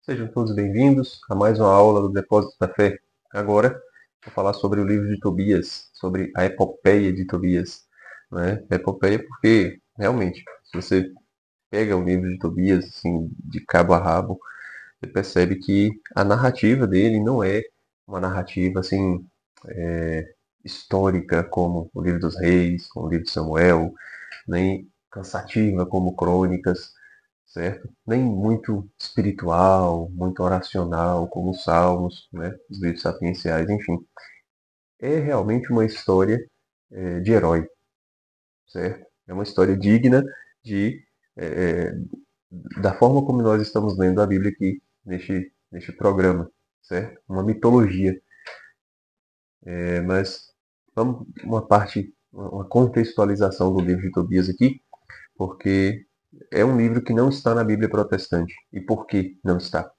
Sejam todos bem-vindos a mais uma aula do Depósito da Fé. Agora, vou falar sobre o livro de Tobias, sobre a epopeia de Tobias. Né? Epopeia porque, realmente, se você pega o livro de Tobias, assim, de cabo a rabo, você percebe que a narrativa dele não é uma narrativa, assim, histórica, como o livro dos Reis, como o livro de Samuel, nem cansativa como Crônicas, certo? Nem muito espiritual, muito oracional, como os Salmos, né? Os livros sapienciais, enfim. É realmente uma história de herói, certo? É uma história digna de, é, da forma como nós estamos lendo a Bíblia aqui neste programa, certo? Uma mitologia. Mas vamos uma contextualização do livro de Tobias aqui, porque é um livro que não está na Bíblia protestante. E por que não está?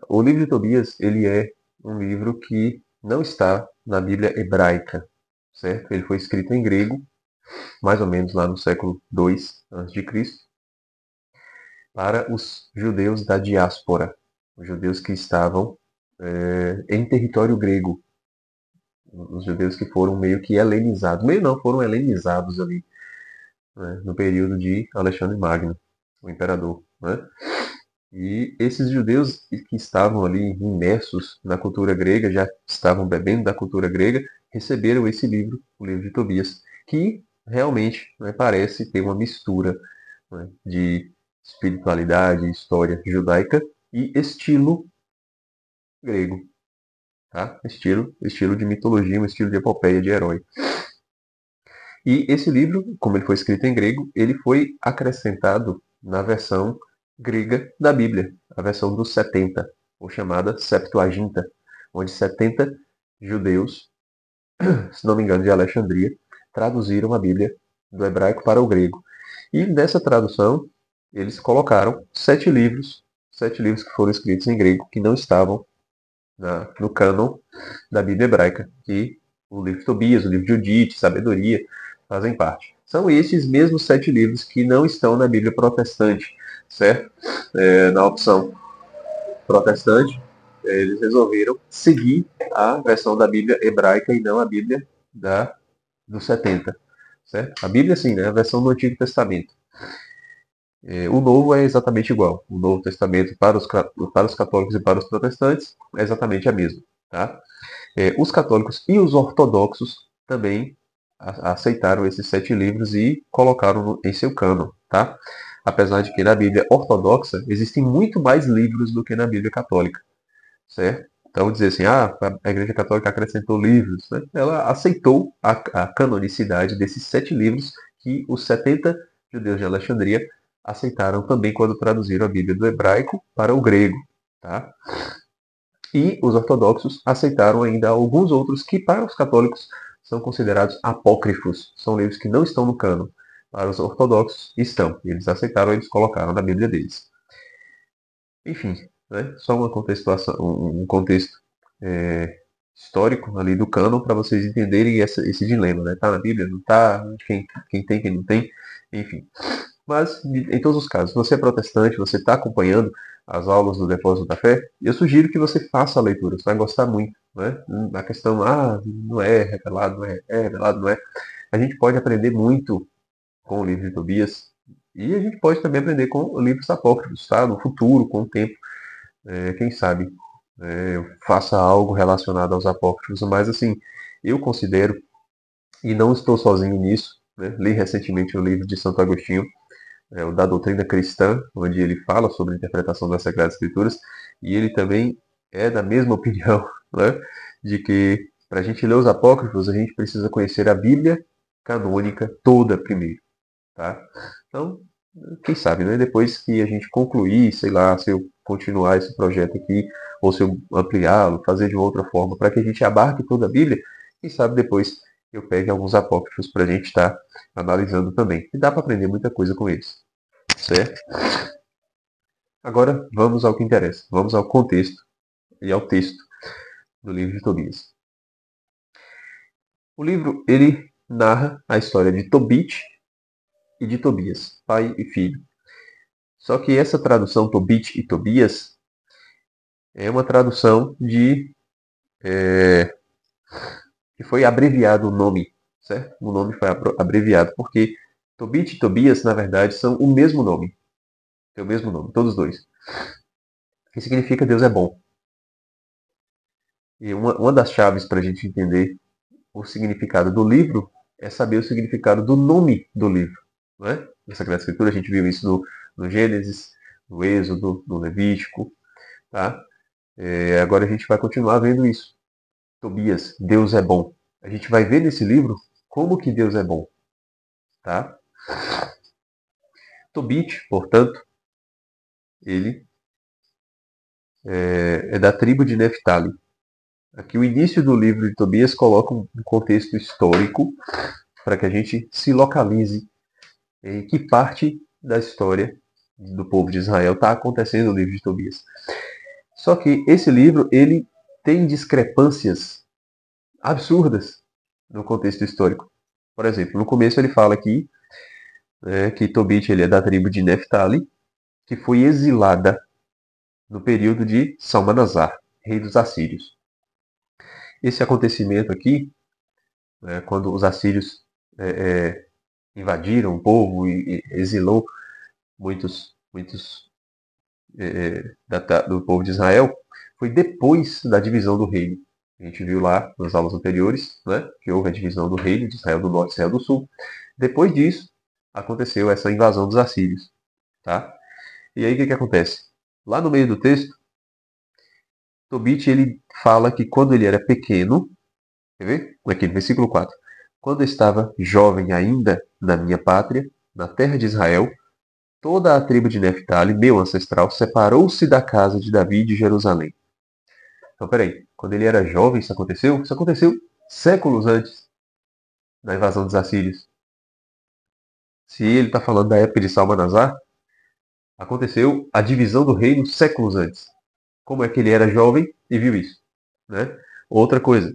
O livro de Tobias, ele é um livro que não está na Bíblia hebraica, certo? Ele foi escrito em grego, mais ou menos lá no século II a.C., para os judeus da diáspora, os judeus que estavam em território grego, os judeus que foram meio que helenizados, meio não, foram helenizados ali, né, no período de Alexandre Magno, o imperador, né? E esses judeus que estavam ali imersos na cultura grega, já estavam bebendo da cultura grega, receberam esse livro, o livro de Tobias, que realmente, né, parece ter uma mistura, né, de espiritualidade, história judaica e estilo grego, tá? Estilo de mitologia, um estilo de epopeia, de herói. E esse livro, como ele foi escrito em grego, ele foi acrescentado na versão grega da Bíblia, a versão dos 70, ou chamada Septuaginta, onde 70 judeus, se não me engano, de Alexandria, traduziram a Bíblia do hebraico para o grego. E nessa tradução, eles colocaram 7 livros que foram escritos em grego, que não estavam no cânon da Bíblia hebraica, que o livro de Tobias, o livro de Judite, Sabedoria, fazem parte. São estes mesmos 7 livros que não estão na Bíblia protestante, certo? Na opção protestante, eles resolveram seguir a versão da Bíblia hebraica e não a Bíblia dos 70, certo? A Bíblia, sim, né? A versão do Antigo Testamento. O Novo é exatamente igual. O Novo Testamento para os católicos e para os protestantes é exatamente a mesma, tá? Os católicos e os ortodoxos também aceitaram esses 7 livros e colocaram em seu cânon, tá? Apesar de que na Bíblia ortodoxa existem muito mais livros do que na Bíblia católica, certo? Então dizer assim, a Igreja Católica acrescentou livros, né? Ela aceitou a canonicidade desses 7 livros que os 70 judeus de Alexandria aceitaram também quando traduziram a Bíblia do hebraico para o grego, tá? E os ortodoxos aceitaram ainda alguns outros que, para os católicos, são considerados apócrifos. São livros que não estão no cânon. Para os ortodoxos, estão. E eles aceitaram, eles colocaram na Bíblia deles. Enfim, né? Só uma contextuação, um contexto é, histórico ali do cânon para vocês entenderem esse dilema, né? Tá na Bíblia, não tá? Quem tem, quem não tem, enfim. Mas, em todos os casos, se você é protestante, você está acompanhando as aulas do Depósito da Fé, eu sugiro que você faça a leitura, você vai gostar muito. Né? A questão, não é revelado, não é revelado, não é. A gente pode aprender muito com o livro de Tobias e a gente pode também aprender com livros apócrifos, tá? No futuro, com o tempo, quem sabe, eu faça algo relacionado aos apócrifos, mas assim, eu considero, e não estou sozinho nisso, né? Li recentemente o livro de Santo Agostinho, o da doutrina cristã, onde ele fala sobre a interpretação das Sagradas Escrituras, e ele também é da mesma opinião, né, de que para a gente ler os apócrifos, a gente precisa conhecer a Bíblia canônica toda primeiro, tá? Então, quem sabe, né, depois que a gente concluir, sei lá, se eu continuar esse projeto aqui, ou se eu ampliá-lo, fazer de outra forma, para que a gente abarque toda a Bíblia, quem sabe depois eu pegue alguns apócrifos para a gente estar analisando também. E dá para aprender muita coisa com eles, certo? Agora vamos ao que interessa. Vamos ao contexto e ao texto do livro de Tobias. O livro ele narra a história de Tobit e de Tobias, pai e filho. Só que essa tradução Tobit e Tobias É uma tradução que foi abreviado o nome, certo? O nome foi abreviado, porque Tobit e Tobias, na verdade, são o mesmo nome. Tem o mesmo nome, todos dois. Que significa Deus é bom. E uma das chaves para a gente entender o significado do livro é saber o significado do nome do livro. Não é? Na Sagrada Escritura a gente viu isso no Gênesis, no Êxodo, no Levítico. Tá? Agora a gente vai continuar vendo isso. Tobias, Deus é bom. A gente vai ver nesse livro como que Deus é bom. Tá? Tobit, portanto, ele é da tribo de Neftali. Aqui o início do livro de Tobias coloca um contexto histórico para que a gente se localize em que parte da história do povo de Israel está acontecendo no livro de Tobias. Só que esse livro ele tem discrepâncias absurdas no contexto histórico. Por exemplo, no começo ele fala aqui que Tobit ele é da tribo de Neftali, que foi exilada no período de Salmanasar, rei dos assírios. Esse acontecimento aqui, quando os assírios invadiram o povo e exilou muitos do povo de Israel, foi depois da divisão do reino. A gente viu lá nas aulas anteriores, né, que houve a divisão do reino de Israel do Norte e Israel do Sul. Depois disso, aconteceu essa invasão dos assírios. Tá? E aí o que acontece? Lá no meio do texto, Tobit ele fala que quando ele era pequeno, quer ver? Aqui no versículo 4. Quando estava jovem ainda na minha pátria, na terra de Israel, toda a tribo de Neftali, meu ancestral, separou-se da casa de Davi e de Jerusalém. Então, peraí, quando ele era jovem isso aconteceu? Isso aconteceu séculos antes da invasão dos assírios. Se ele está falando da época de Salmanasar, aconteceu a divisão do reino séculos antes. Como é que ele era jovem e viu isso? Né? Outra coisa,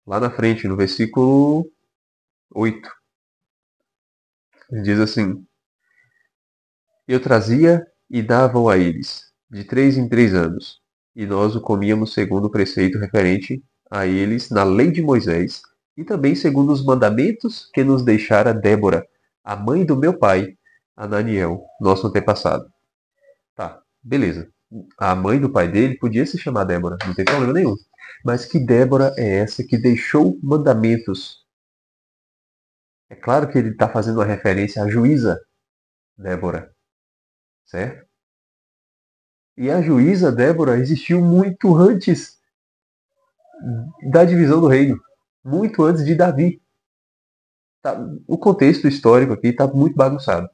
lá na frente, no versículo 8, ele diz assim: Eu trazia e davam a eles, de 3 em 3 anos, e nós o comíamos segundo o preceito referente a eles na lei de Moisés, e também segundo os mandamentos que nos deixara Débora, a mãe do meu pai, Ananiel, nosso antepassado. Tá, beleza. A mãe do pai dele podia se chamar Débora, não tem problema nenhum. Mas que Débora é essa que deixou mandamentos? É claro que ele está fazendo uma referência à juíza Débora, certo? E a juíza Débora existiu muito antes da divisão do reino, muito antes de Davi. Tá, o contexto histórico aqui está muito bagunçado,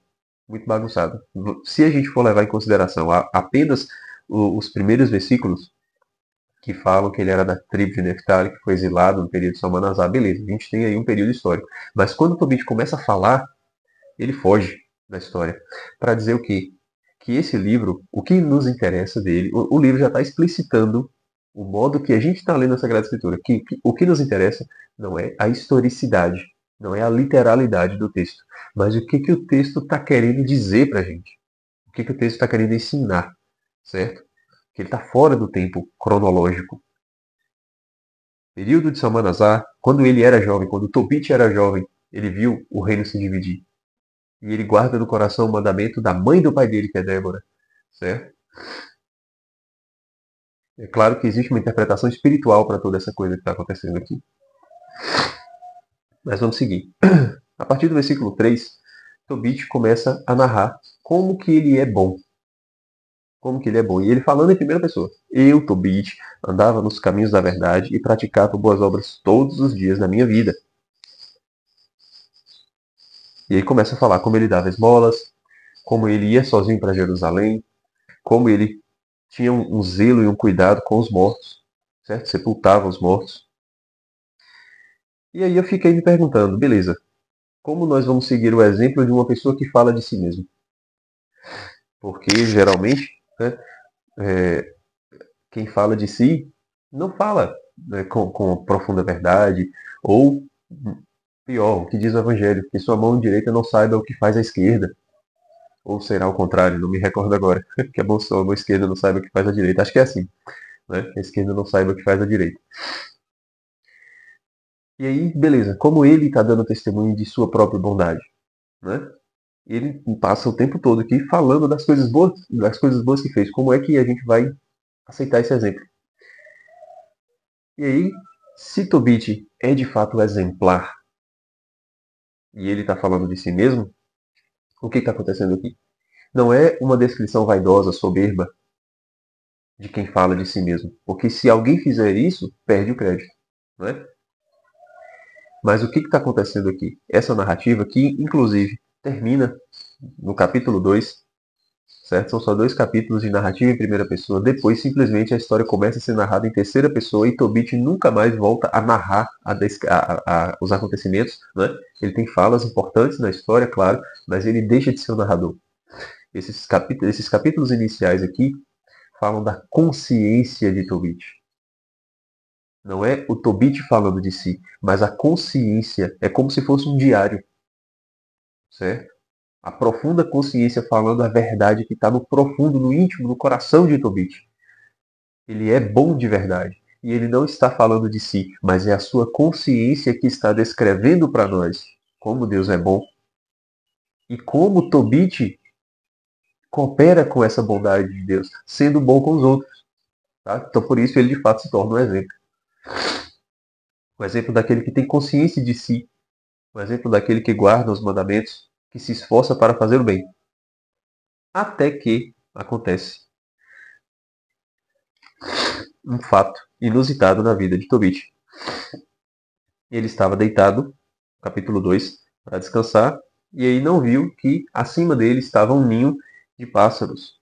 muito bagunçado. Se a gente for levar em consideração apenas os primeiros versículos que falam que ele era da tribo de Neftali, que foi exilado no período de Salmanasar, beleza, a gente tem aí um período histórico. Mas quando o Tobit começa a falar, ele foge da história para dizer o quê? Que esse livro, o que nos interessa dele, o livro já está explicitando o modo que a gente está lendo a Sagrada Escritura. O que nos interessa não é a historicidade, não é a literalidade do texto, mas o que o texto está querendo dizer para a gente. O que o texto está querendo ensinar, certo? Que ele está fora do tempo cronológico. Período de Salmanasar, quando ele era jovem, quando Tobit era jovem, ele viu o reino se dividir. E ele guarda no coração o mandamento da mãe do pai dele, que é Débora. Certo? É claro que existe uma interpretação espiritual para toda essa coisa que está acontecendo aqui. Mas vamos seguir. A partir do versículo 3, Tobit começa a narrar como que ele é bom. Como que ele é bom. E ele falando em primeira pessoa. Eu, Tobit, andava nos caminhos da verdade e praticava boas obras todos os dias da minha vida. E ele começa a falar como ele dava esmolas, como ele ia sozinho para Jerusalém, como ele tinha um zelo e um cuidado com os mortos, certo? Sepultava os mortos. E aí eu fiquei me perguntando, beleza, como nós vamos seguir o exemplo de uma pessoa que fala de si mesmo? Porque geralmente, né, quem fala de si não fala, né, com profunda verdade, ou pior, o que diz o Evangelho, que sua mão direita não saiba o que faz a esquerda, Ou será ao contrário, não me recordo agora. Que a mão esquerda não saiba o que faz a direita. Acho que é assim, né? Que a esquerda não saiba o que faz a direita. E aí, beleza, como ele está dando testemunho de sua própria bondade, né? Ele passa o tempo todo aqui falando das coisas boas que fez. Como é que a gente vai aceitar esse exemplo? E aí, se Tobit é de fato exemplar e ele está falando de si mesmo, o que está acontecendo aqui? Não é uma descrição vaidosa, soberba de quem fala de si mesmo. Porque se alguém fizer isso, perde o crédito. Não é? Mas o que está acontecendo aqui? Essa narrativa que, inclusive, termina no capítulo 2, certo? São só 2 capítulos de narrativa em primeira pessoa. Depois, simplesmente, a história começa a ser narrada em terceira pessoa e Tobit nunca mais volta a narrar os acontecimentos. Né? Ele tem falas importantes na história, claro, mas ele deixa de ser o narrador. Esses capítulos iniciais aqui falam da consciência de Tobit. Não é o Tobit falando de si, mas a consciência. É como se fosse um diário, certo? A profunda consciência falando a verdade que está no profundo, no íntimo, no coração de Tobit. Ele é bom de verdade. E ele não está falando de si, mas é a sua consciência que está descrevendo para nós como Deus é bom e como Tobit coopera com essa bondade de Deus, sendo bom com os outros. Tá? Então, por isso, ele de fato se torna um exemplo. Um exemplo daquele que tem consciência de si. Um exemplo daquele que guarda os mandamentos, que se esforça para fazer o bem. Até que acontece um fato inusitado na vida de Tobit. Ele estava deitado, capítulo 2, para descansar, e aí não viu que acima dele estava um ninho de pássaros.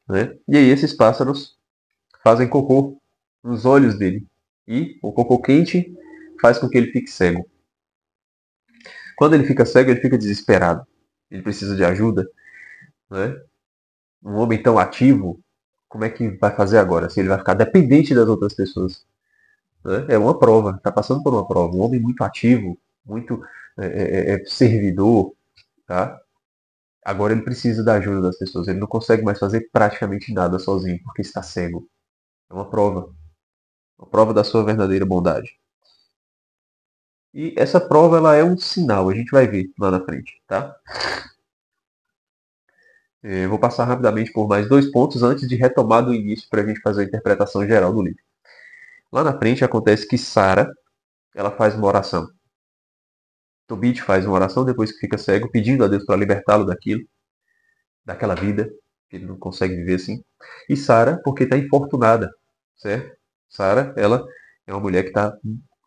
Né? E aí esses pássaros fazem cocô nos olhos dele. E o cocô quente faz com que ele fique cego. Quando ele fica cego, ele fica desesperado. Ele precisa de ajuda. Né? Um homem tão ativo, como é que vai fazer agora? Se ele vai ficar dependente das outras pessoas? Né? É uma prova, está passando por uma prova. Um homem muito ativo, muito servidor, tá? Agora ele precisa da ajuda das pessoas. Ele não consegue mais fazer praticamente nada sozinho, porque está cego. É uma prova da sua verdadeira bondade. E essa prova ela é um sinal, a gente vai ver lá na frente, tá? Eu vou passar rapidamente por mais 2 pontos antes de retomar do início para a gente fazer a interpretação geral do livro. Lá na frente acontece que Sara, ela faz uma oração. Tobit faz uma oração depois que fica cego, pedindo a Deus para libertá-lo daquela vida que ele não consegue viver assim. E Sara, porque está infortunada, certo? Sara, ela é uma mulher que está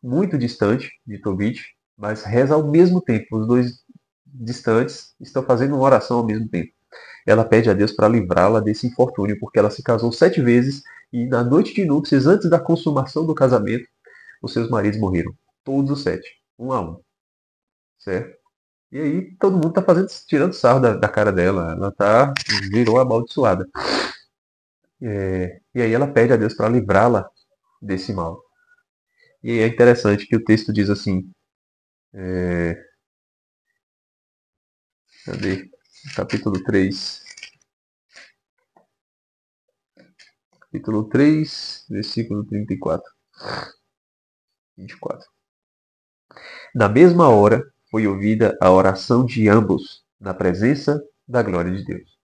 muito distante de Tobit, mas reza ao mesmo tempo. Os dois distantes estão fazendo uma oração ao mesmo tempo. Ela pede a Deus para livrá-la desse infortúnio, porque ela se casou 7 vezes e na noite de núpcias, antes da consumação do casamento, os seus maridos morreram. Todos os 7, um a um, certo? E aí todo mundo tá tirando sarro da cara dela. Ela virou amaldiçoada. E aí ela pede a Deus para livrá-la desse mal. E é interessante que o texto diz assim, é, cadê? Capítulo 3. Capítulo 3, versículo 34. 24. Na mesma hora foi ouvida a oração de ambos, na presença da glória de Deus.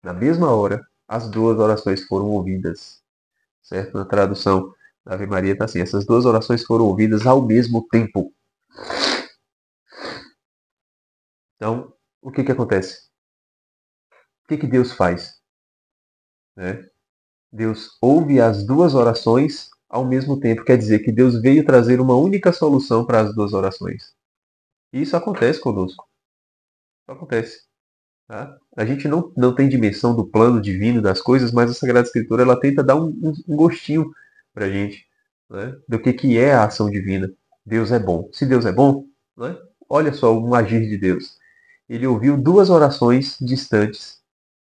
Na mesma hora, as 2 orações foram ouvidas. Certo? Na tradução da Ave Maria está assim: essas 2 orações foram ouvidas ao mesmo tempo. Então, o que acontece? O que Deus faz? Né? Deus ouve as 2 orações ao mesmo tempo. Quer dizer que Deus veio trazer uma única solução para as 2 orações. E isso acontece conosco. Isso acontece. Tá? A gente não tem dimensão do plano divino das coisas, mas a Sagrada Escritura ela tenta dar um gostinho para a gente, né? Do que é a ação divina. Deus é bom. Se Deus é bom, né? Olha só um agir de Deus. Ele ouviu 2 orações distantes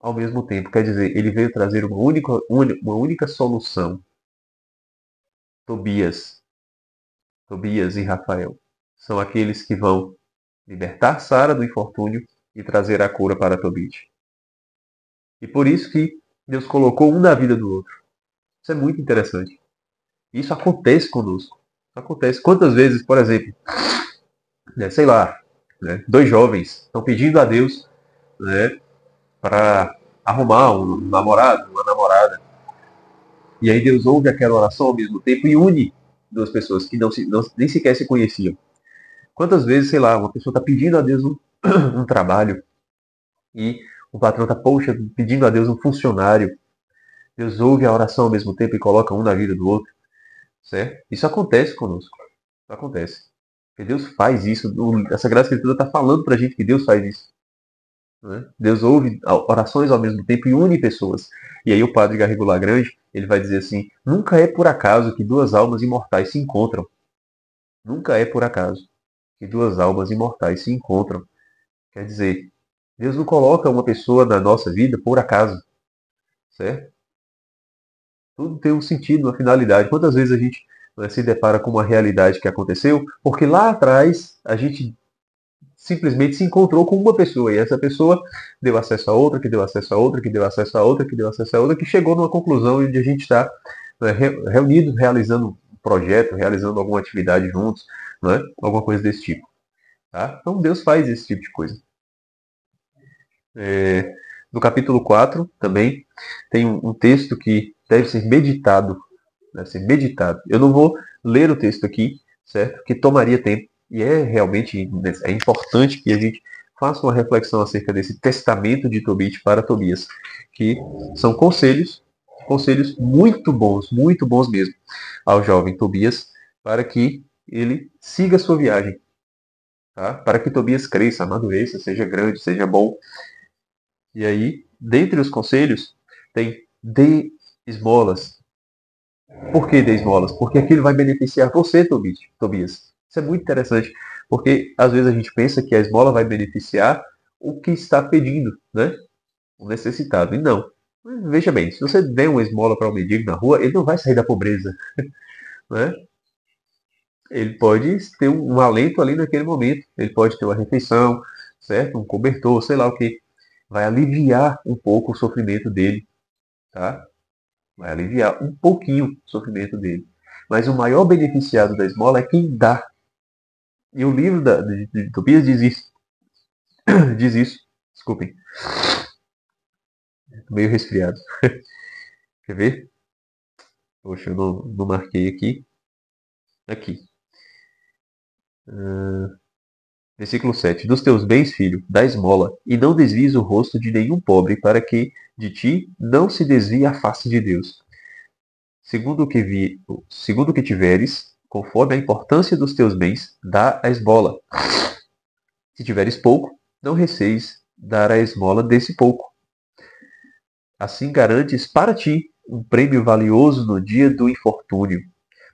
ao mesmo tempo. Quer dizer, ele veio trazer uma única solução. Tobias, Tobias e Rafael são aqueles que vão libertar Sara do infortúnio e trazer a cura para Tobit. E por isso que Deus colocou um na vida do outro. Isso é muito interessante. Isso acontece conosco. Acontece. Quantas vezes, por exemplo, né, sei lá, né, dois jovens estão pedindo a Deus, né, para arrumar um namorado, uma namorada. E aí Deus ouve aquela oração ao mesmo tempo e une duas pessoas que nem sequer se conheciam. Quantas vezes, sei lá, uma pessoa está pedindo a Deus um trabalho e o patrão está, poxa, pedindo a Deus um funcionário. Deus ouve a oração ao mesmo tempo e coloca um na vida do outro, certo? Isso acontece conosco. Isso acontece. Porque Deus faz isso. A Sagrada Escritura está falando para a gente que Deus faz isso. Né? Deus ouve orações ao mesmo tempo e une pessoas. E aí o padre Garrigou Lagrange, ele vai dizer assim, nunca é por acaso que duas almas imortais se encontram. Nunca é por acaso que duas almas imortais se encontram. Quer dizer, Deus não coloca uma pessoa na nossa vida por acaso, certo? Tudo tem um sentido, uma finalidade. Quantas vezes a gente, né, se depara com uma realidade que aconteceu, porque lá atrás a gente simplesmente se encontrou com uma pessoa e essa pessoa deu acesso a outra, que deu acesso a outra, que deu acesso a outra, que deu acesso a outra, que chegou numa conclusão onde a gente está, né, reunidos, realizando um projeto, realizando alguma atividade juntos, né, alguma coisa desse tipo. Tá? Então Deus faz esse tipo de coisa. No capítulo 4 também tem um texto que deve ser meditado. Deve ser meditado. Eu não vou ler o texto aqui, certo? Que tomaria tempo. E é realmente importante que a gente faça uma reflexão acerca desse testamento de Tobit para Tobias, que são conselhos muito bons mesmo, ao jovem Tobias, para que ele siga a sua viagem, tá? Para que Tobias cresça, amadureça, seja grande, seja bom. E aí, dentre os conselhos, tem dê esmolas. Por que dê esmolas? Porque aquilo vai beneficiar você, Tobias. Isso é muito interessante, porque às vezes a gente pensa que a esmola vai beneficiar o que está pedindo, né? O necessitado. E não. Veja bem, se você der uma esmola para um mendigo na rua, ele não vai sair da pobreza, né? Ele pode ter um alento ali naquele momento. Ele pode ter uma refeição, certo? Um cobertor, sei lá o que. Vai aliviar um pouco o sofrimento dele, tá? Vai aliviar um pouquinho o sofrimento dele. Mas o maior beneficiado da esmola é quem dá. E o livro de Tobias diz isso. Diz isso. Desculpem. Tô meio resfriado. Quer ver? Poxa, eu não marquei aqui. Aqui. Versículo 7. Dos teus bens, filho, dá esmola, e não desvies o rosto de nenhum pobre, para que de ti não se desvie a face de Deus. Segundo o que tiveres, conforme a importância dos teus bens, dá a esmola. Se tiveres pouco, não receis dar a esmola desse pouco. Assim garantes para ti um prêmio valioso no dia do infortúnio,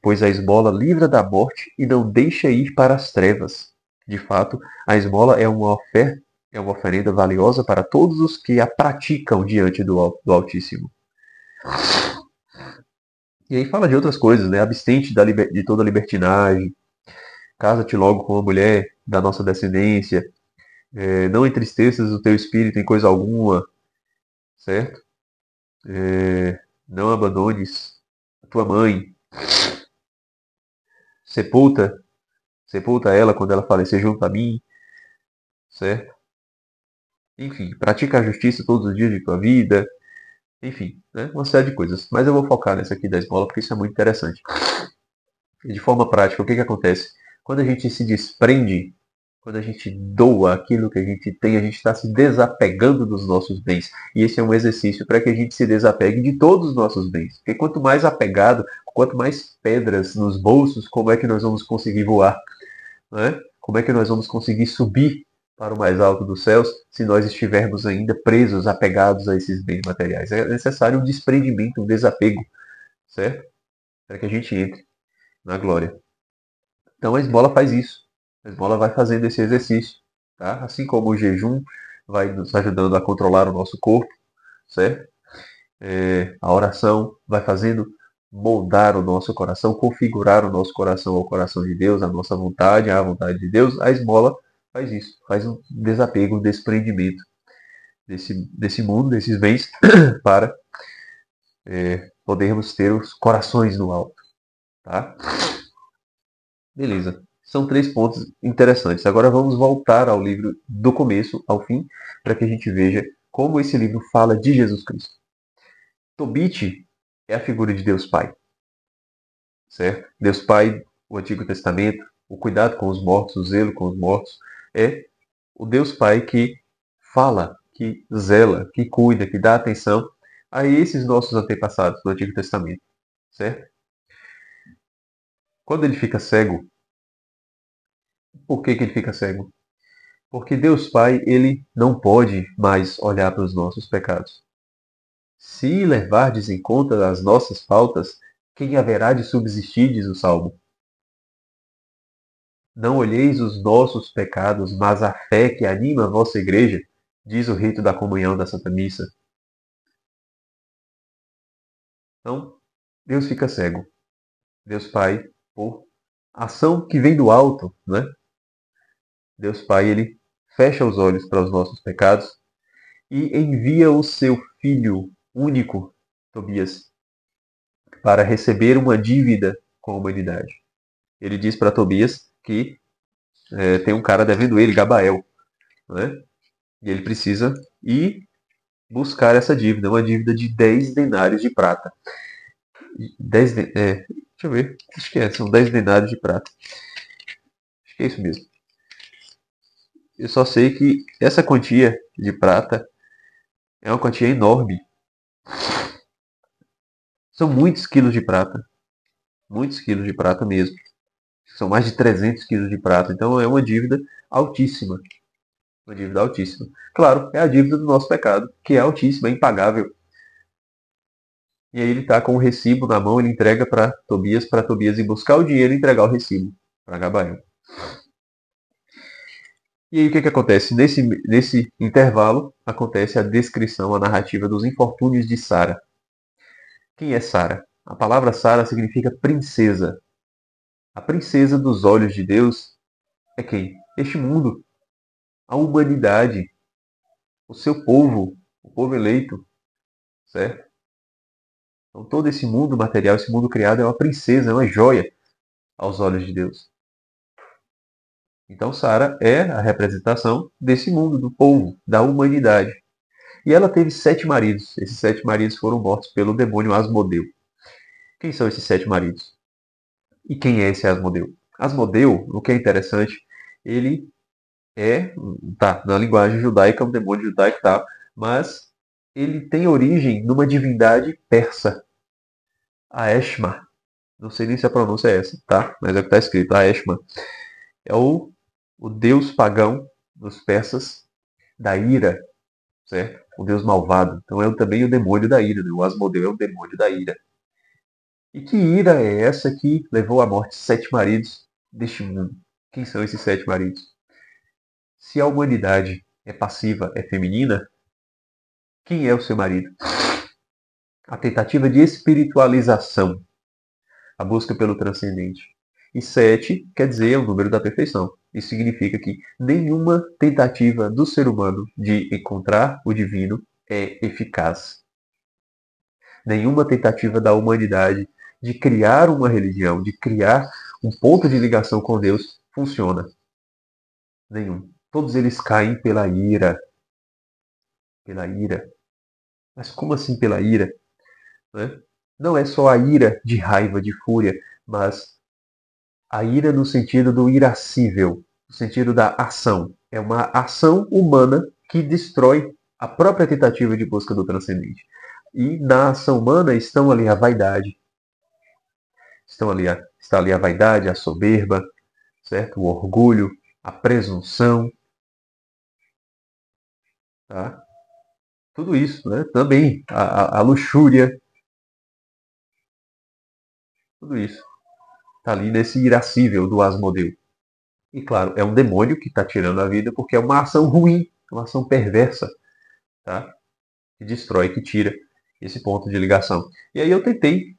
pois a esmola livra da morte e não deixa ir para as trevas. De fato, a esmola é uma oferenda valiosa para todos os que a praticam diante do Altíssimo. E aí fala de outras coisas, né? Abstente de toda libertinagem, casa-te logo com uma mulher da nossa descendência, não entristeças o teu espírito em coisa alguma, certo? Não abandones a tua mãe, sepulta ela quando ela falecer junto a mim, certo? Enfim, pratica a justiça todos os dias de tua vida, enfim, né? Uma série de coisas. Mas eu vou focar nessa aqui da esmola porque isso é muito interessante. E de forma prática, o que acontece? Quando a gente se desprende, quando a gente doa aquilo que a gente tem, a gente está se desapegando dos nossos bens. E esse é um exercício para que a gente se desapegue de todos os nossos bens. Porque quanto mais apegado, quanto mais pedras nos bolsos, como é que nós vamos conseguir voar? Né? Como é que nós vamos conseguir subir para o mais alto dos céus se nós estivermos ainda presos, apegados a esses bens materiais? É necessário um desprendimento, um desapego, certo? Para que a gente entre na glória. Então a esmola faz isso. A esmola vai fazendo esse exercício, tá? Assim como o jejum vai nos ajudando a controlar o nosso corpo, certo? A oração vai fazendo moldar o nosso coração, configurar o nosso coração ao coração de Deus, a nossa vontade à vontade de Deus. A esmola faz isso, faz um desapego, um desprendimento desse mundo, desses bens, para podermos ter os corações no alto, tá? Beleza. São 3 pontos interessantes. Agora vamos voltar ao livro do começo ao fim, para que a gente veja como esse livro fala de Jesus Cristo. Tobit é a figura de Deus Pai, certo? Deus Pai, o Antigo Testamento, o cuidado com os mortos, o zelo com os mortos, é o Deus Pai que fala, que zela, que cuida, que dá atenção a esses nossos antepassados do Antigo Testamento, certo? Quando ele fica cego, por que ele fica cego? Porque Deus Pai, ele não pode mais olhar para os nossos pecados. Se levardes em conta as nossas faltas, quem haverá de subsistir, diz o Salmo. Não olheis os nossos pecados, mas a fé que anima a vossa igreja, diz o rito da comunhão da Santa Missa. Então, Deus fica cego. Deus Pai, por ação que vem do alto, né? Deus Pai, ele fecha os olhos para os nossos pecados e envia o seu Filho único, Tobias, para receber uma dívida com a humanidade. Ele diz para Tobias que tem um cara devendo ele, Gabael, né? E ele precisa ir buscar essa dívida, uma dívida de 10 denários de prata. 10, deixa eu ver, acho que são 10 denários de prata. Acho que é isso mesmo. Eu só sei que essa quantia de prata é uma quantia enorme. São muitos quilos de prata. Muitos quilos de prata mesmo. São mais de 300 quilos de prata. Então é uma dívida altíssima. Uma dívida altíssima. Claro, é a dívida do nosso pecado, que é altíssima, é impagável. E aí ele está com o recibo na mão, ele entrega para Tobias ir buscar o dinheiro e entregar o recibo para Gabael. E aí o que acontece? Nesse intervalo, acontece a descrição, a narrativa dos infortúnios de Sara. Quem é Sara? A palavra Sara significa princesa. A princesa dos olhos de Deus é quem? Este mundo, a humanidade, o seu povo, o povo eleito, certo? Então todo esse mundo material, esse mundo criado é uma princesa, é uma joia aos olhos de Deus. Então Sara é a representação desse mundo, do povo, da humanidade. E ela teve 7 maridos. Esses 7 maridos foram mortos pelo demônio Asmodeu. Quem são esses 7 maridos? E quem é esse Asmodeu? Asmodeu, o que é interessante, ele na linguagem judaica, um demônio judaico, tá, mas ele tem origem numa divindade persa, a Eshma. Não sei nem se a pronúncia é essa, tá? Mas é o que está escrito, a Eshma. É o deus pagão dos persas da ira, certo? O deus malvado. Então é também o demônio da ira, né? O Asmodeu é o demônio da ira. E que ira é essa que levou à morte 7 maridos deste mundo? Quem são esses 7 maridos? Se a humanidade é passiva, é feminina, quem é o seu marido? A tentativa de espiritualização, a busca pelo transcendente. E 7 quer dizer é o número da perfeição. Isso significa que nenhuma tentativa do ser humano de encontrar o divino é eficaz. Nenhuma tentativa da humanidade de criar uma religião, de criar um ponto de ligação com Deus, funciona. Nenhum. Todos eles caem pela ira. Pela ira. Mas como assim pela ira? Né? Não é só a ira de raiva, de fúria, mas a ira no sentido do irascível, no sentido da ação. É uma ação humana que destrói a própria tentativa de busca do transcendente. E na ação humana estão ali a vaidade, está ali a vaidade, a soberba, certo? O orgulho, a presunção, tá? Tudo isso, né? Também a luxúria, tudo isso está ali nesse irascível do Asmodeu. E claro, é um demônio que está tirando a vida porque é uma ação ruim, uma ação perversa, tá? Que destrói, que tira esse ponto de ligação. E aí eu tentei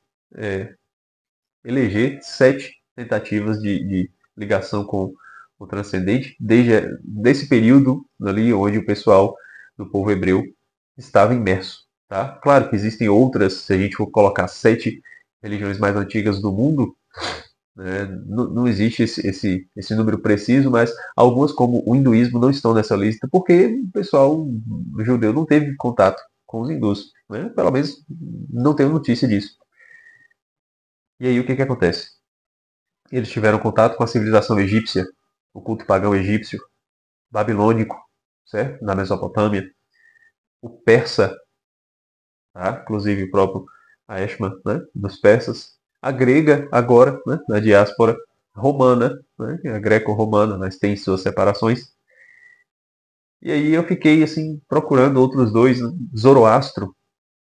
eleger 7 tentativas de ligação com o transcendente, desde desse período ali onde o pessoal do povo hebreu estava imerso. Tá? Claro que existem outras, se a gente for colocar 7 religiões mais antigas do mundo, né, não existe esse número preciso, mas algumas, como o hinduísmo, não estão nessa lista porque o pessoal judeu não teve contato com os hindus. Né? Pelo menos não tenho notícia disso. E aí o que acontece? Eles tiveram contato com a civilização egípcia, o culto pagão egípcio, babilônico, certo? Na Mesopotâmia, o persa, tá? Inclusive o próprio Aeshman, né? Dos persas, a grega agora, né? Na diáspora romana, né? A greco-romana, mas tem suas separações. E aí eu fiquei assim procurando outros dois, né? Zoroastro,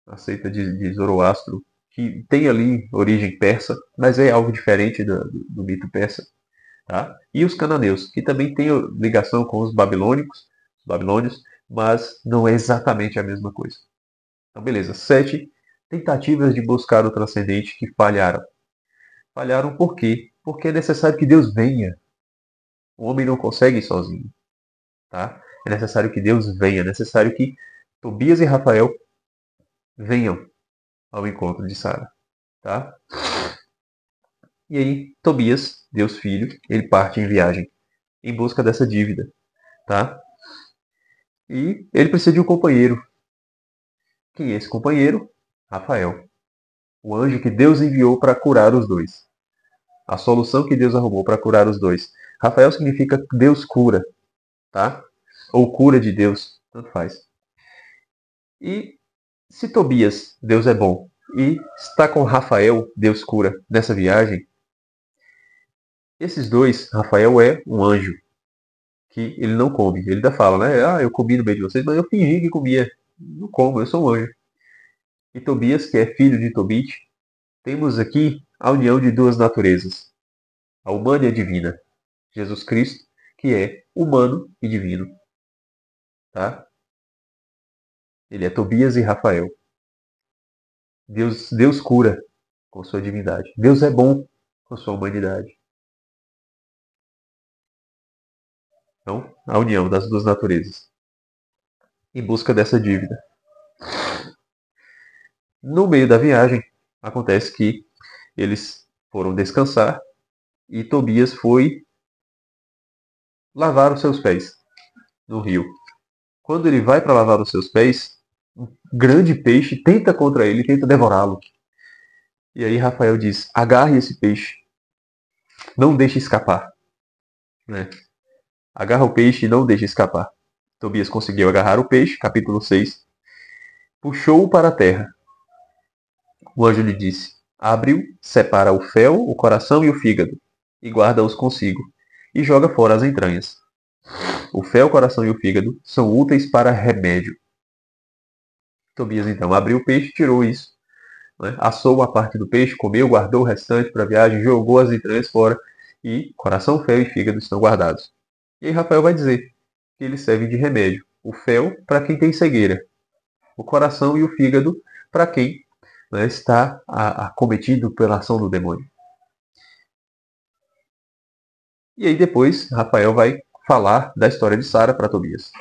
a seita de Zoroastro, que tem ali origem persa, mas é algo diferente do mito persa. Tá? E os cananeus, que também têm ligação com os babilônios, mas não é exatamente a mesma coisa. Então, beleza. 7 tentativas de buscar o transcendente que falharam. Falharam por quê? Porque é necessário que Deus venha. O homem não consegue ir sozinho. Tá? É necessário que Deus venha. É necessário que Tobias e Rafael venham ao encontro de Sara. Tá? E aí, Tobias, Deus Filho, ele parte em viagem em busca dessa dívida. Tá? E ele precisa de um companheiro. Quem é esse companheiro? Rafael, o anjo que Deus enviou para curar os dois. A solução que Deus arrumou para curar os dois. Rafael significa Deus cura, tá? Ou cura de Deus, tanto faz. E se Tobias, Deus é bom, e está com Rafael, Deus cura, nessa viagem, esses dois, Rafael é um anjo, que ele não come. Ele ainda fala, né? Ah, eu comi no meio de vocês, mas eu fingi que comia. Não como, eu sou um anjo. E Tobias, que é filho de Tobit, temos aqui a união de duas naturezas, a humana e a divina. Jesus Cristo, que é humano e divino. Tá? Ele é Tobias e Rafael. Deus cura com sua divindade. Deus é bom com sua humanidade. Então, a união das duas naturezas. Em busca dessa dívida. No meio da viagem, acontece que eles foram descansar e Tobias foi lavar os seus pés no rio. Quando ele vai para lavar os seus pés, um grande peixe tenta contra ele, tenta devorá-lo. E aí Rafael diz: agarre esse peixe, não deixe escapar. Né? Agarra o peixe e não deixe escapar. Tobias conseguiu agarrar o peixe, capítulo 6, puxou-o para a terra. O anjo lhe disse: abre-o, separa o fel, o coração e o fígado, e guarda-os consigo, e joga fora as entranhas. O fel, o coração e o fígado são úteis para remédio. Tobias então abriu o peixe, tirou isso, né? Assou uma parte do peixe, comeu, guardou o restante para a viagem, jogou as entranhas fora, e coração, fel e fígado estão guardados. E aí Rafael vai dizer que eles servem de remédio. O fel para quem tem cegueira, o coração e o fígado para quem, né, está acometido pela ação do demônio. E aí depois Rafael vai falar da história de Sara para Tobias.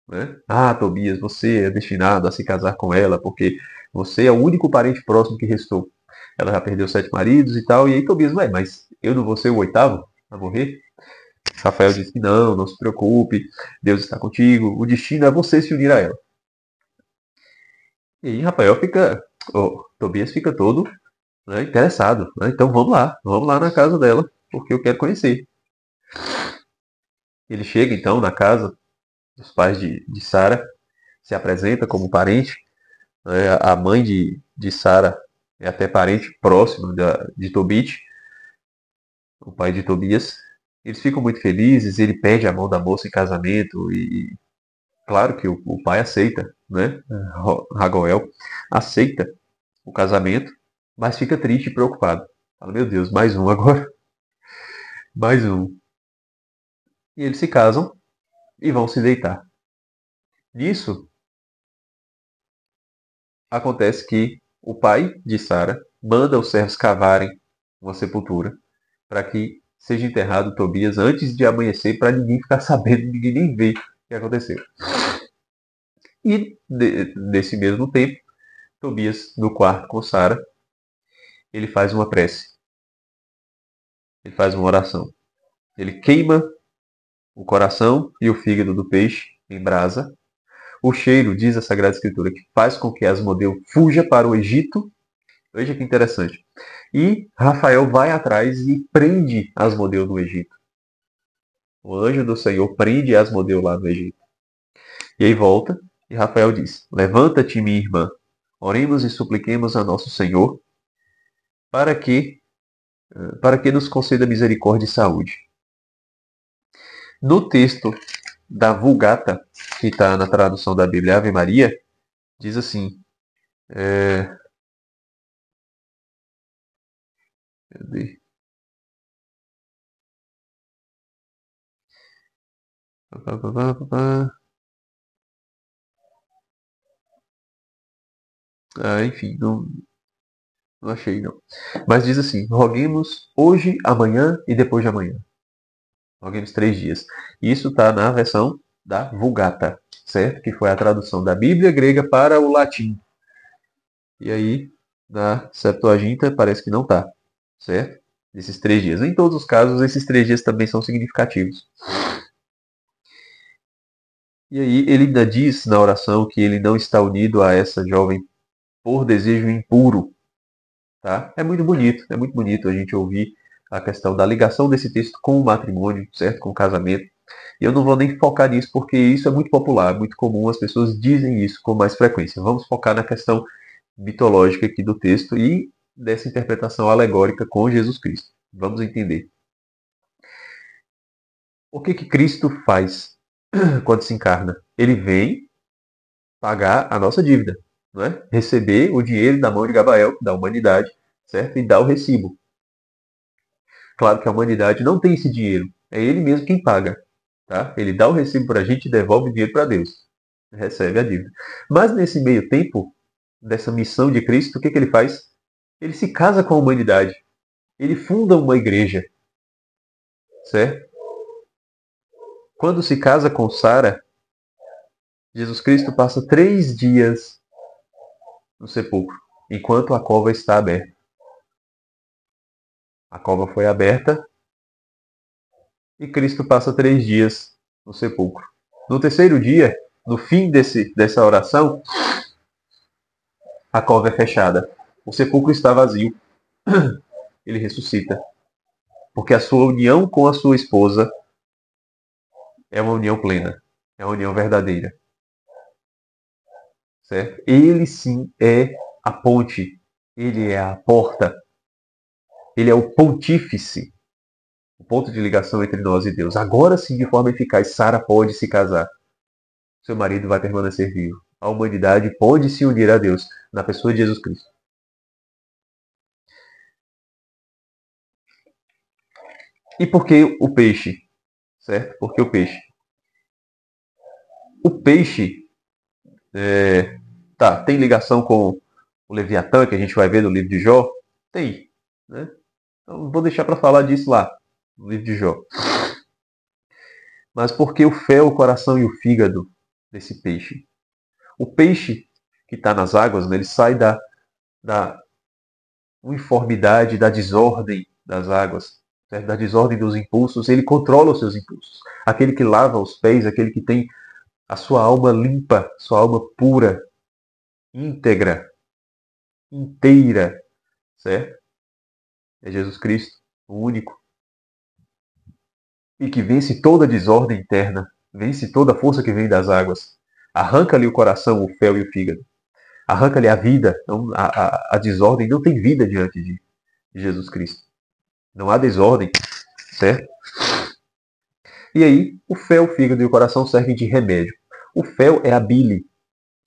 Né? Ah, Tobias, você é destinado a se casar com ela porque você é o único parente próximo que restou. Ela já perdeu 7 maridos e tal. E aí Tobias, ué, mas eu não vou ser o oitavo a morrer? Rafael diz que não, não se preocupe, Deus está contigo, o destino é você se unir a ela. E aí Rafael fica, Tobias fica todo, né, interessado. Né? Então vamos lá na casa dela, porque eu quero conhecer. Ele chega então na casa dos pais de Sara, se apresenta como parente. Né? A mãe de Sara é até parente próximo de Tobit, o pai de Tobias. Eles ficam muito felizes, ele pede a mão da moça em casamento e claro que o pai aceita, né? Ragoel aceita o casamento, mas fica triste e preocupado. Fala, meu Deus, mais um agora, mais um. E eles se casam e vão se deitar. Nisso, acontece que o pai de Sara manda os servos cavarem uma sepultura para que seja enterrado Tobias antes de amanhecer, para ninguém ficar sabendo, ninguém nem ver o que aconteceu. E nesse mesmo tempo, Tobias, no quarto com Sara, ele faz uma prece, ele faz uma oração. Ele queima o coração e o fígado do peixe em brasa. O cheiro, diz a Sagrada Escritura, que faz com que Asmodeu fuja para o Egito. Veja que interessante. E Rafael vai atrás e prende Asmodeu no Egito. O anjo do Senhor prende Asmodeu lá no Egito. E aí volta e Rafael diz: Levanta-te, minha irmã, oremos e supliquemos a nosso Senhor para que, nos conceda misericórdia e saúde. No texto da Vulgata, que está na tradução da Bíblia Ave Maria, diz assim: cadê? Enfim, não achei não. Mas diz assim: roguemos hoje, amanhã e depois de amanhã. Roguemos 3 dias. Isso está na versão da Vulgata, certo? Que foi a tradução da Bíblia grega para o latim. E aí, na Septuaginta, parece que não está, certo? Esses 3 dias. Em todos os casos, esses 3 dias também são significativos. E aí, ele ainda diz na oração que ele não está unido a essa jovem por desejo impuro. Tá? É muito bonito a gente ouvir a questão da ligação desse texto com o matrimônio, certo? Com o casamento. E eu não vou nem focar nisso porque isso é muito popular, muito comum, as pessoas dizem isso com mais frequência. Vamos focar na questão mitológica aqui do texto e dessa interpretação alegórica com Jesus Cristo. Vamos entender. O que Cristo faz quando se encarna? Ele vem pagar a nossa dívida, não é? Receber o dinheiro da mão de Gabael, da humanidade, certo? E dar o recibo. Claro que a humanidade não tem esse dinheiro, é ele mesmo quem paga. Tá? Ele dá o recibo para a gente e devolve o dinheiro para Deus. Recebe a dívida. Mas nesse meio tempo, dessa missão de Cristo, o que ele faz? Ele se casa com a humanidade. Ele funda uma igreja. Certo? Quando se casa com Sara, Jesus Cristo passa 3 dias no sepulcro, enquanto a cova está aberta. A cova foi aberta e Cristo passa 3 dias no sepulcro. No terceiro dia, no fim dessa oração, a cova é fechada. O sepulcro está vazio. Ele ressuscita. Porque a sua união com a sua esposa é uma união plena. É uma união verdadeira. Certo? Ele sim é a ponte. Ele é a porta. Ele é o pontífice. O ponto de ligação entre nós e Deus. Agora sim, de forma eficaz, Sara pode se casar. Seu marido vai permanecer vivo. A humanidade pode se unir a Deus na pessoa de Jesus Cristo. E por que o peixe? Certo? Por que o peixe? O peixe tem ligação com o Leviatã, que a gente vai ver no livro de Jó? Tem. Né? Então vou deixar para falar disso lá, no livro de Jó. Mas por que o fel, o coração e o fígado desse peixe? O peixe que está nas águas, né, ele sai da uniformidade, da desordem das águas, certo? Da desordem dos impulsos, ele controla os seus impulsos. Aquele que lava os pés, aquele que tem a sua alma limpa, sua alma pura, íntegra, inteira, certo? É Jesus Cristo, o único. E que vence toda a desordem interna, vence toda a força que vem das águas. Arranca-lhe o coração, o fel e o fígado. Arranca-lhe a vida. Então, a desordem não tem vida diante de Jesus Cristo. Não há desordem, certo? E aí, o fel, o fígado e o coração servem de remédio. O fel é a bile,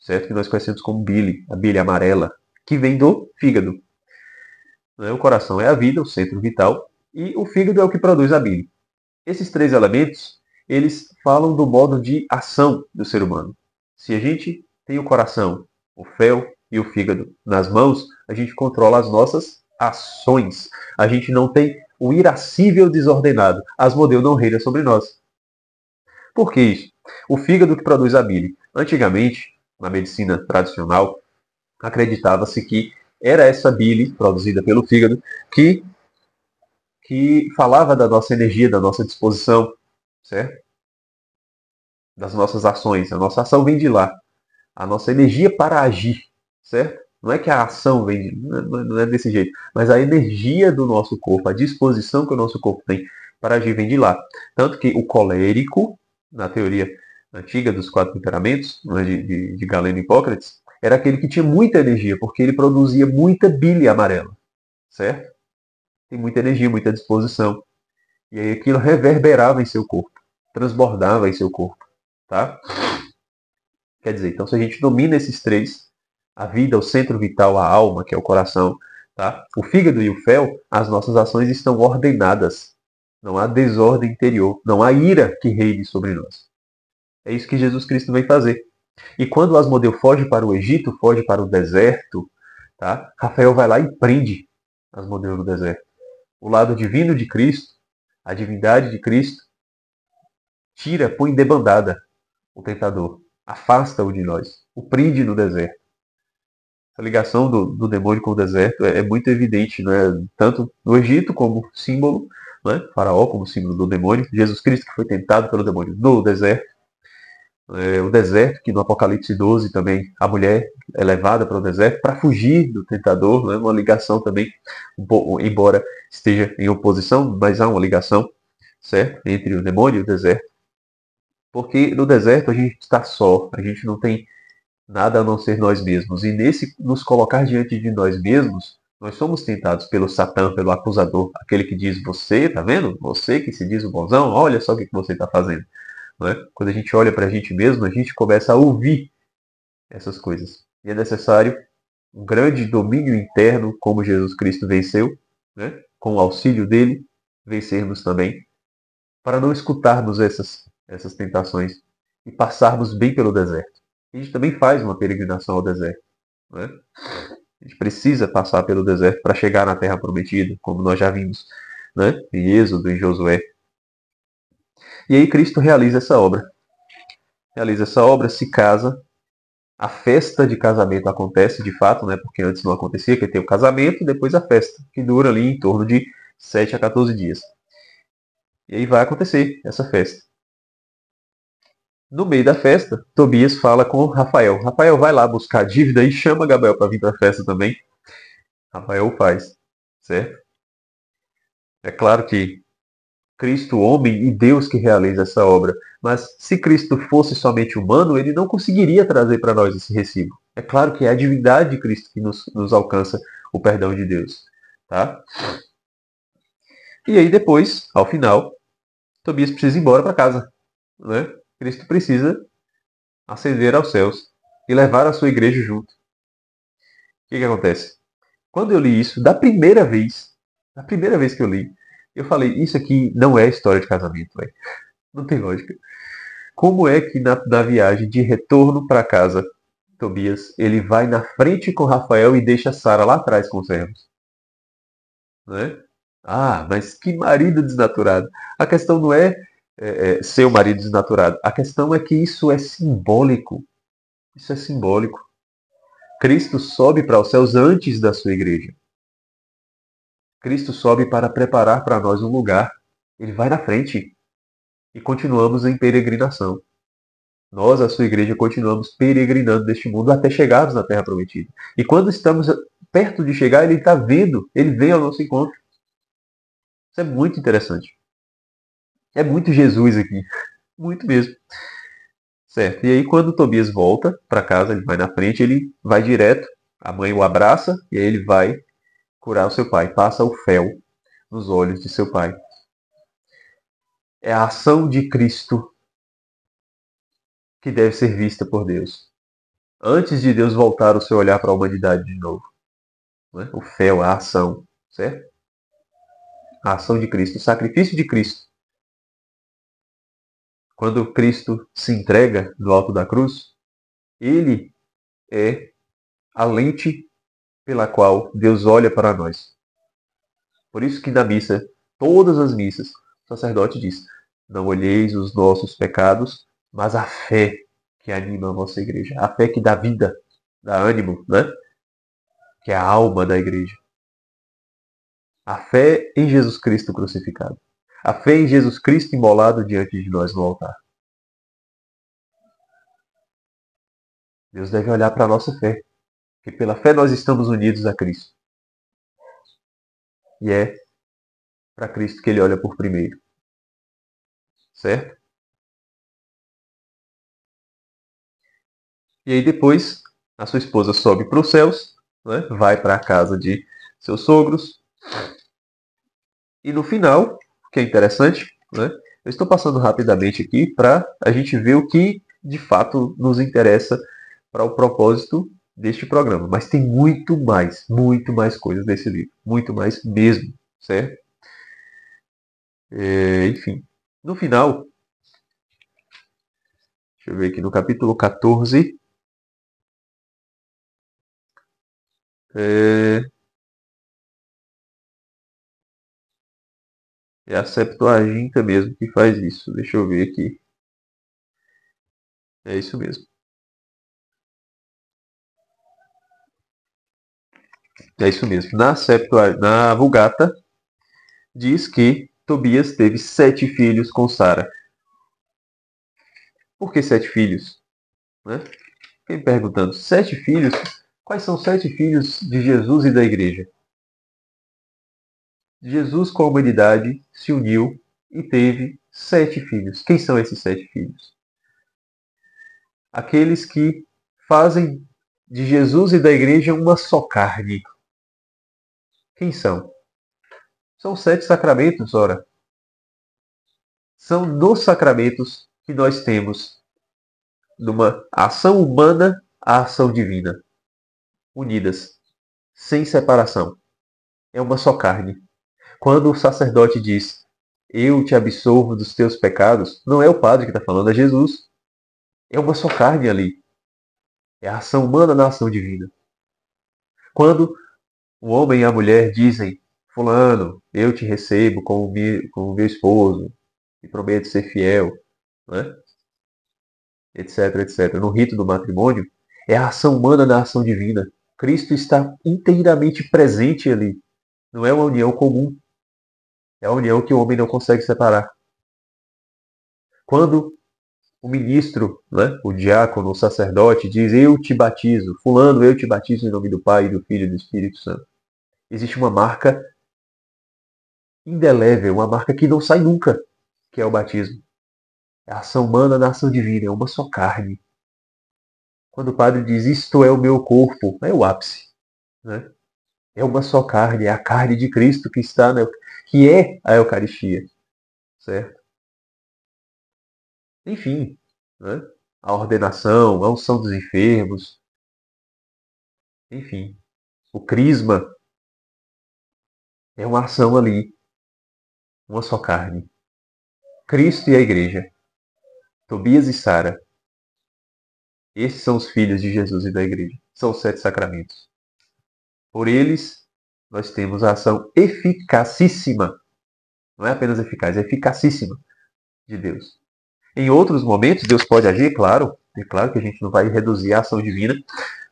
certo? Que nós conhecemos como bile, a bile amarela, que vem do fígado. O coração é a vida, o centro vital, e o fígado é o que produz a bile. Esses 3 elementos, eles falam do modo de ação do ser humano. Se a gente tem o coração, o fel e o fígado nas mãos, a gente controla as nossas ações. A gente não tem o irascível desordenado. Asmodeu não reina sobre nós. Por que isso? O fígado que produz a bile. Antigamente, na medicina tradicional, acreditava-se que era essa bile produzida pelo fígado que falava da nossa energia, da nossa disposição, certo? Das nossas ações. A nossa ação vem de lá. A nossa energia para agir, certo? Não é que a ação vem de, não é desse jeito, mas a energia do nosso corpo, a disposição que o nosso corpo tem para agir vem de lá. Tanto que o colérico, na teoria antiga dos quatro temperamentos, de Galeno e Hipócrates, era aquele que tinha muita energia, porque ele produzia muita bile amarela, certo? Tem muita energia, muita disposição. E aí aquilo reverberava em seu corpo, transbordava em seu corpo, tá? Quer dizer, então se a gente domina esses três, a vida, o centro vital, a alma, que é o coração, tá? O fígado e o fel, as nossas ações estão ordenadas. Não há desordem interior, não há ira que reine sobre nós. É isso que Jesus Cristo vem fazer. E quando o Asmodeu foge para o Egito, foge para o deserto, tá? Rafael vai lá e prende Asmodeu no deserto. O lado divino de Cristo, a divindade de Cristo, tira, põe debandada o tentador. Afasta-o de nós. O prende no deserto. A ligação do demônio com o deserto é muito evidente, né? Tanto no Egito como símbolo, né? Faraó como símbolo do demônio, Jesus Cristo que foi tentado pelo demônio no deserto, o deserto que no Apocalipse 12 também a mulher é levada para o deserto para fugir do tentador, né? Uma ligação também, embora esteja em oposição, mas há uma ligação, certo? Entre o demônio e o deserto, porque no deserto a gente está só, a gente não tem nada a não ser nós mesmos. E nesse nos colocar diante de nós mesmos, nós somos tentados pelo Satã, pelo acusador, aquele que diz, você, tá vendo? Você que se diz o bonzão, olha só o que você está fazendo. Não é? Quando a gente olha para a gente mesmo, a gente começa a ouvir essas coisas. E é necessário um grande domínio interno, como Jesus Cristo venceu, né? Com o auxílio dele, vencermos também, para não escutarmos essas tentações e passarmos bem pelo deserto. A gente também faz uma peregrinação ao deserto. Né? A gente precisa passar pelo deserto para chegar na Terra Prometida, como nós já vimos, né? Em Êxodo, em Josué. E aí Cristo realiza essa obra. Realiza essa obra, se casa. A festa de casamento acontece de fato, né? Porque antes não acontecia, que tem o casamento e depois a festa, que dura ali em torno de 7 a 14 dias. E aí vai acontecer essa festa. No meio da festa, Tobias fala com Rafael. Rafael vai lá buscar a dívida e chama Gabriel para vir para a festa também. Rafael faz, certo? É claro que Cristo, homem e Deus que realiza essa obra. Mas se Cristo fosse somente humano, ele não conseguiria trazer para nós esse recibo. É claro que é a divindade de Cristo que nos alcança o perdão de Deus. Tá? E aí depois, ao final, Tobias precisa ir embora para casa. Né? Cristo precisa ascender aos céus e levar a sua igreja junto. O que acontece? Quando eu li isso, da primeira vez que eu li, eu falei, isso aqui não é história de casamento, véio. Não tem lógica. Como é que na viagem de retorno para casa, Tobias, ele vai na frente com Rafael e deixa Sara lá atrás com os servos? Né? Ah, mas que marido desnaturado. A questão não é ser o marido desnaturado. A questão é que isso é simbólico. Isso é simbólico. Cristo sobe para os céus antes da sua igreja. Cristo sobe para preparar para nós um lugar. Ele vai na frente. E continuamos em peregrinação. Nós, a sua igreja, continuamos peregrinando neste mundo até chegarmos na Terra Prometida. E quando estamos perto de chegar, ele está vendo, ele vem ao nosso encontro. Isso é muito interessante. É muito Jesus aqui. Muito mesmo. Certo. E aí, quando Tobias volta para casa, ele vai na frente, ele vai direto, a mãe o abraça, e aí ele vai curar o seu pai. Passa o fel nos olhos de seu pai. É a ação de Cristo que deve ser vista por Deus. Antes de Deus voltar o seu olhar para a humanidade de novo. Né? O fel, a ação, certo? A ação de Cristo, o sacrifício de Cristo. Quando Cristo se entrega do alto da cruz, ele é a lente pela qual Deus olha para nós. Por isso que na missa Todas as missas, o sacerdote diz: não olheis os nossos pecados, mas a fé que anima a vossa igreja. A fé que dá vida, dá ânimo, né? Que é a alma da igreja. A fé em Jesus Cristo crucificado. A fé em Jesus Cristo imolado diante de nós no altar. Deus deve olhar para a nossa fé, porque pela fé nós estamos unidos a Cristo. E é para Cristo que ele olha por primeiro. Certo? E aí depois a sua esposa sobe para os céus, né? Vai para a casa de seus sogros. E no final, que é interessante, né? Eu estou passando rapidamente aqui para a gente ver o que de fato nos interessa para o propósito deste programa. Mas tem muito mais coisas desse livro. Muito mais mesmo, certo? Enfim, no final, deixa eu ver aqui no capítulo 14, é, é a Septuaginta mesmo que faz isso. Deixa eu ver aqui. É isso mesmo. É isso mesmo. Na Vulgata, diz que Tobias teve 7 filhos com Sara. Por que 7 filhos? Né? Fiquei me perguntando, 7 filhos? Quais são 7 filhos de Jesus e da igreja? Jesus com a humanidade se uniu e teve 7 filhos. Quem são esses 7 filhos? Aqueles que fazem de Jesus e da igreja uma só carne. Quem são? São 7 sacramentos, ora. São nos sacramentos que nós temos numa ação humana à ação divina, unidas, sem separação. É uma só carne. Quando o sacerdote diz, eu te absolvo dos teus pecados, não é o padre que está falando, é Jesus. É uma só carne ali. É a ação humana na ação divina. Quando o homem e a mulher dizem, fulano, eu te recebo como meu esposo, e prometo ser fiel, né? Etc, etc. No rito do matrimônio, é a ação humana na ação divina. Cristo está inteiramente presente ali. Não é uma união comum. É a união que o homem não consegue separar. Quando o ministro, né, o diácono, o sacerdote diz, eu te batizo, fulano, eu te batizo em nome do Pai, do Filho e do Espírito Santo. Existe uma marca indelével, uma marca que não sai nunca, que é o batismo. É a ação humana na ação divina, é uma só carne. Quando o padre diz, isto é o meu corpo, é o ápice. Né? É uma só carne, é a carne de Cristo que está que é a Eucaristia, certo? Enfim, né? A ordenação, a unção dos enfermos, enfim, o crisma é uma ação ali, uma só carne. Cristo e a Igreja, Tobias e Sara, esses são os filhos de Jesus e da Igreja. São os 7 sacramentos. Por eles, nós temos a ação eficacíssima, não é apenas eficaz, é eficacíssima de Deus. Em outros momentos, Deus pode agir, claro. É claro que a gente não vai reduzir a ação divina,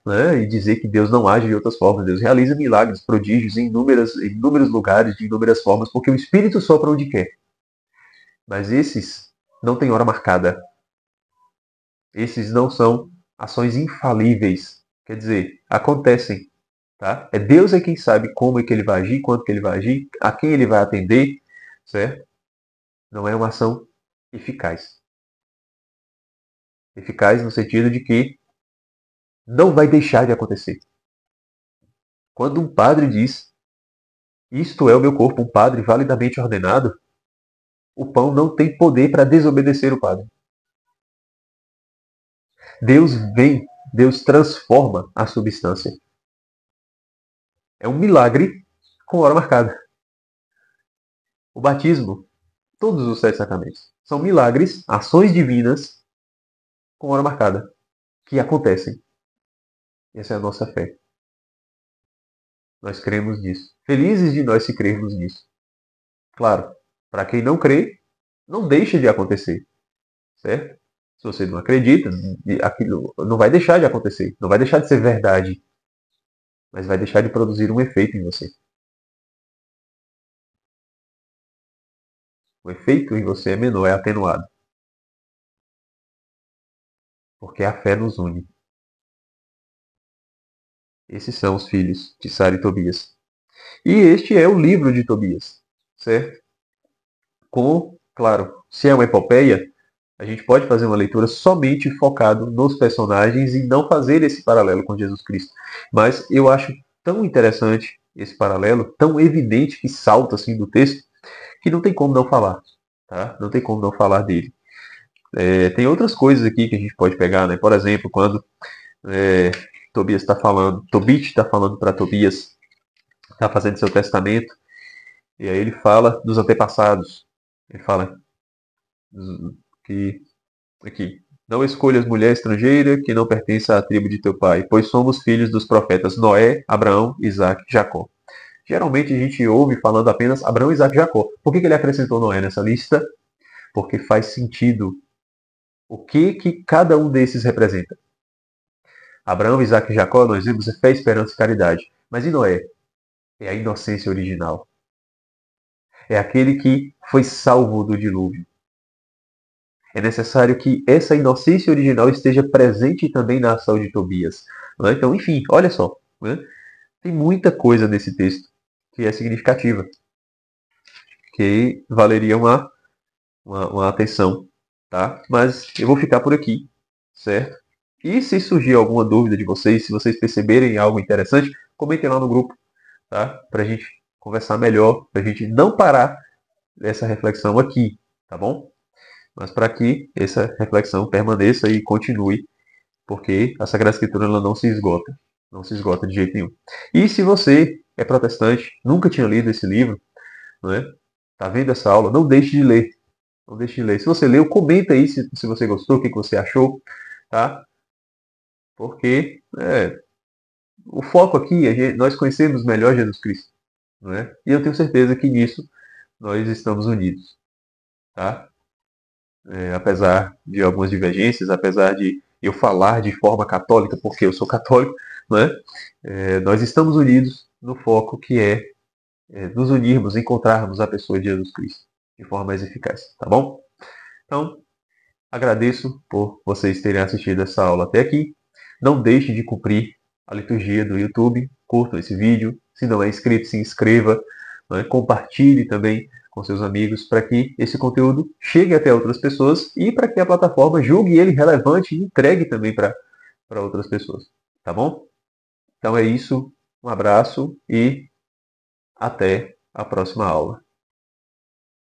né, e dizer que Deus não age de outras formas. Deus realiza milagres, prodígios em inúmeros lugares, de inúmeras formas, porque o Espírito sopra onde quer. Mas esses não têm hora marcada. Esses não são ações infalíveis. Quer dizer, acontecem. Tá? É Deus quem sabe como é que ele vai agir, quanto que ele vai agir, a quem ele vai atender, certo? Não é uma ação eficaz. Eficaz no sentido de que não vai deixar de acontecer. Quando um padre diz, isto é o meu corpo, um padre validamente ordenado, o pão não tem poder para desobedecer o padre. Deus vem, Deus transforma a substância. É um milagre com hora marcada. O batismo, todos os 7 sacramentos, são milagres, ações divinas com hora marcada, que acontecem. Essa é a nossa fé. Nós cremos nisso. Felizes de nós se crermos nisso. Claro, para quem não crê, não deixa de acontecer, certo? Se você não acredita, aquilo não vai deixar de acontecer, não vai deixar de ser verdade, mas vai deixar de produzir um efeito em você. O efeito em você é menor, é atenuado, porque a fé nos une. Esses são os filhos de Sara e Tobias. E este é o livro de Tobias, certo? Com, claro, se é uma epopeia, a gente pode fazer uma leitura somente focado nos personagens e não fazer esse paralelo com Jesus Cristo. Mas eu acho tão interessante esse paralelo, tão evidente que salta assim do texto, que não tem como não falar, tá? Não tem como não falar dele. Tem outras coisas aqui que a gente pode pegar, né? Por exemplo, quando Tobias está falando, Tobit está falando para Tobias, está fazendo seu testamento, e aí ele fala dos antepassados. Ele fala que aqui, não escolhas mulher estrangeira que não pertence à tribo de teu pai, pois somos filhos dos profetas Noé, Abraão, Isaac e Jacó. Geralmente a gente ouve falando apenas Abraão, Isaac e Jacó. Por que ele acrescentou Noé nessa lista? Porque faz sentido o que cada um desses representa. Abraão, Isaac e Jacó, nós vimos é fé, esperança e caridade. Mas e Noé? É a inocência original. É aquele que foi salvo do dilúvio. É necessário que essa inocência original esteja presente também na ação de Tobias. Né? Então, enfim, olha só. Né? Tem muita coisa nesse texto que é significativa, que valeria uma atenção. Tá? Mas eu vou ficar por aqui, certo? E se surgir alguma dúvida de vocês, se vocês perceberem algo interessante, comentem lá no grupo, tá? Para a gente conversar melhor, para a gente não parar essa reflexão aqui, tá bom? Mas para que essa reflexão permaneça e continue, porque a Sagrada Escritura ela não se esgota, não se esgota de jeito nenhum. E se você é protestante, nunca tinha lido esse livro, não é? Tá vendo essa aula? Não deixe de ler, não deixe de ler. Se você leu, comenta aí se você gostou, o que você achou, tá? Porque o foco aqui é nós conhecermos melhor Jesus Cristo, não é? E eu tenho certeza que nisso nós estamos unidos, tá? Apesar de algumas divergências, apesar de eu falar de forma católica, porque eu sou católico, né? Nós estamos unidos no foco que é nos unirmos, encontrarmos a pessoa de Jesus Cristo de forma mais eficaz, tá bom? Então, agradeço por vocês terem assistido essa aula até aqui. Não deixe de cumprir a liturgia do YouTube, curtam esse vídeo, se não é inscrito, se inscreva, né? Compartilhe também com seus amigos para que esse conteúdo chegue até outras pessoas e para que a plataforma julgue ele relevante e entregue também para outras pessoas. Tá bom? Então é isso. Um abraço e até a próxima aula.